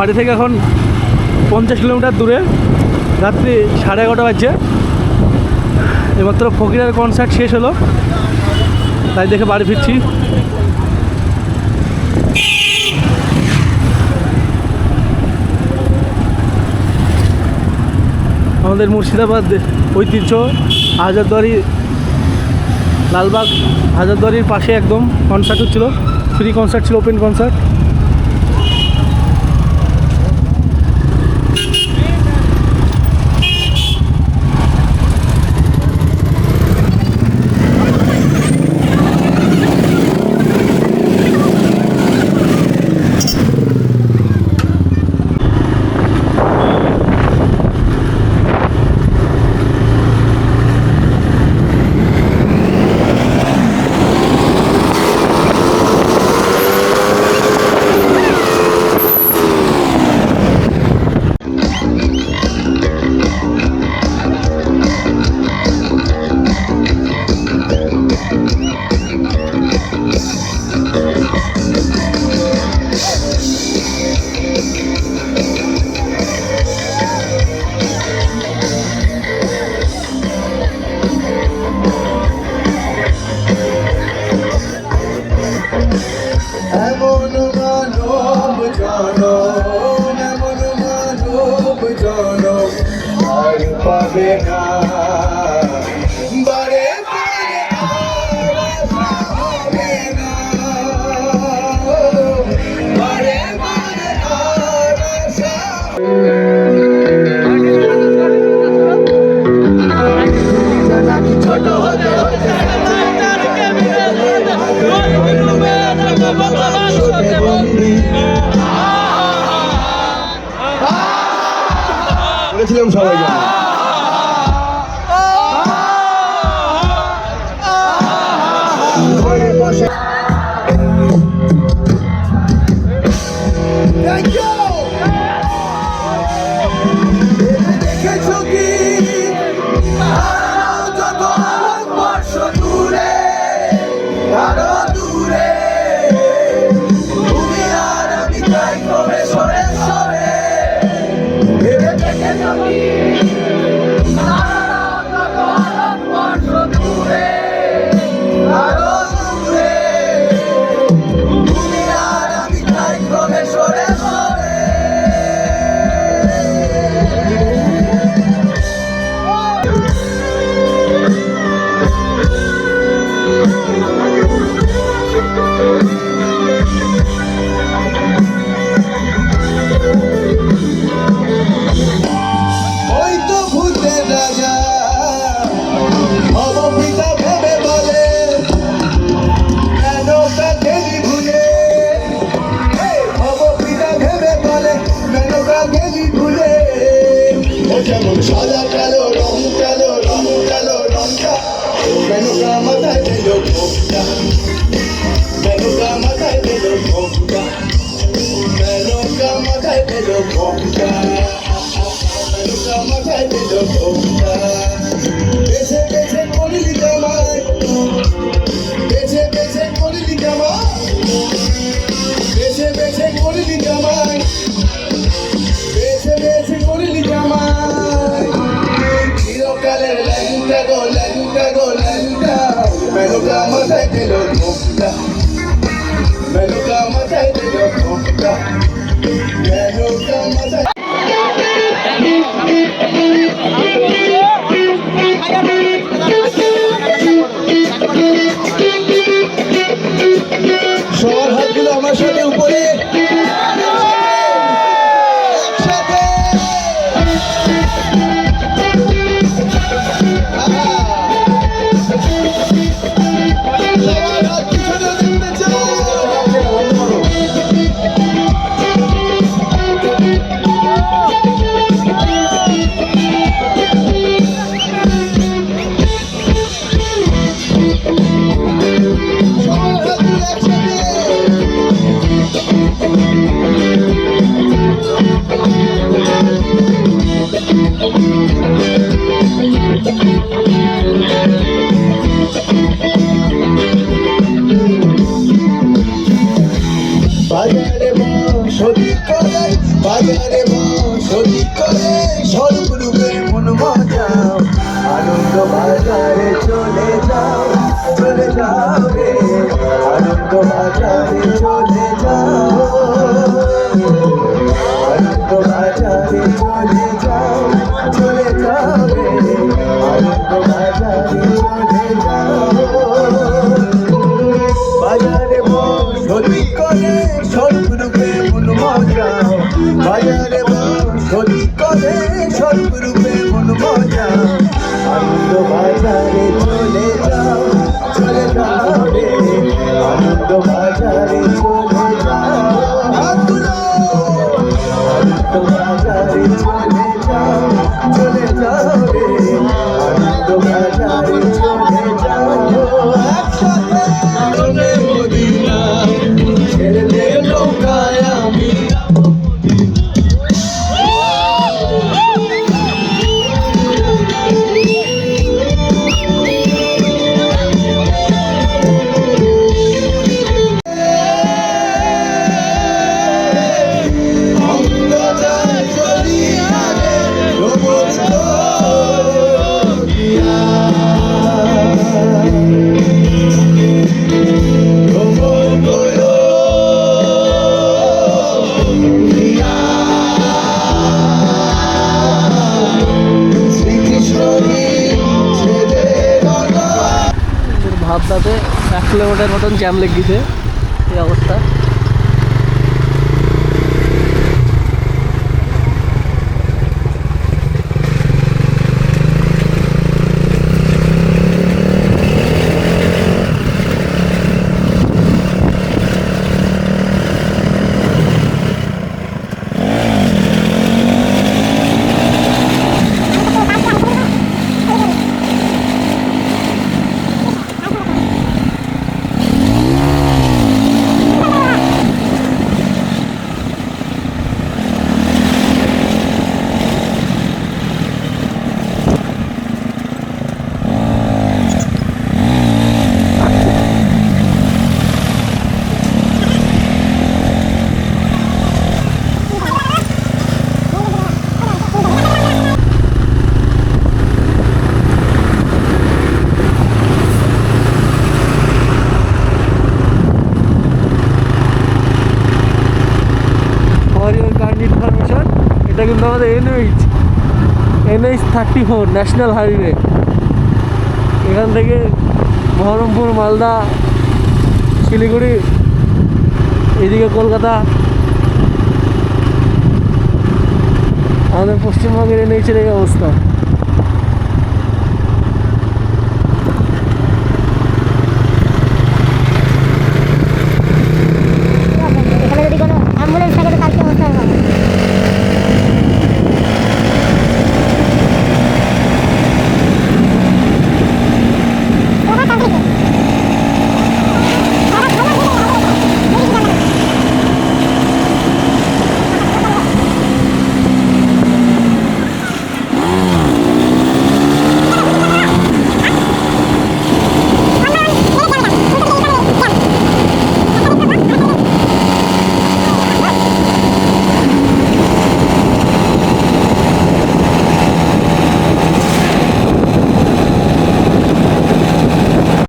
বাড়ি থেকে এখন 50 কিলোমিটার দূরে, রাত্রি 11:30 বাজছে। এইমাত্র ফকিরের কনসার্ট শেষ হলো, তাই দেখে বাড়ি ফিরছি। আমাদের মুর্শিদাবাদ ঐতিহ্য হাজারদুয়ারি, লালবাগ হাজারদুয়ারির পাশে একদম কনসার্ট হচ্ছিলো, ফ্রি কনসার্ট ছিল, ওপেন কনসার্ট। বলেছিলাম সবাই জানে। সবার হাতগুলো আমার সাথে উপরে, বাজারে বসতি করে স্বরূপে মন মজাও আনন্দ বাজারে চলে যাও রে আনন্দ বাজারে চলে যাও আনন্দ বাজারে চলে যাও রে আনন্দ বাজারে চলে যাও বাজারে বসতি করে স্বরূপে মন মজাও বাজারে বসতি করে স্বরূপে মন মজাও আনন্দ বাজারে চলে যাও রে আনন্দ বাজারে চলে যাও আনন্দ বাজারে চলে যাও রে আনন্দ বাজারে চলে যাও একসাথে চলে মদিনা ছেড়ে দে নৌকায় আমি অন্ধকার চলিয়া রে ভ্রমণ করিয়া ভ্রমণ করিয়া শ্রীকৃষ্ণ ছেড়ে ভাবনাতে 1 কিলোমিটার মতন জ্যাম লেগেছে এই অবস্থা। এটা কিন্তু আমাদের NH-34 ন্যাশনাল হাইওয়ে। এখান থেকে বহরমপুর, মালদা, শিলিগুড়ি, এদিকে কলকাতা, আমাদের পশ্চিমবঙ্গের NH-এর এই অবস্থা।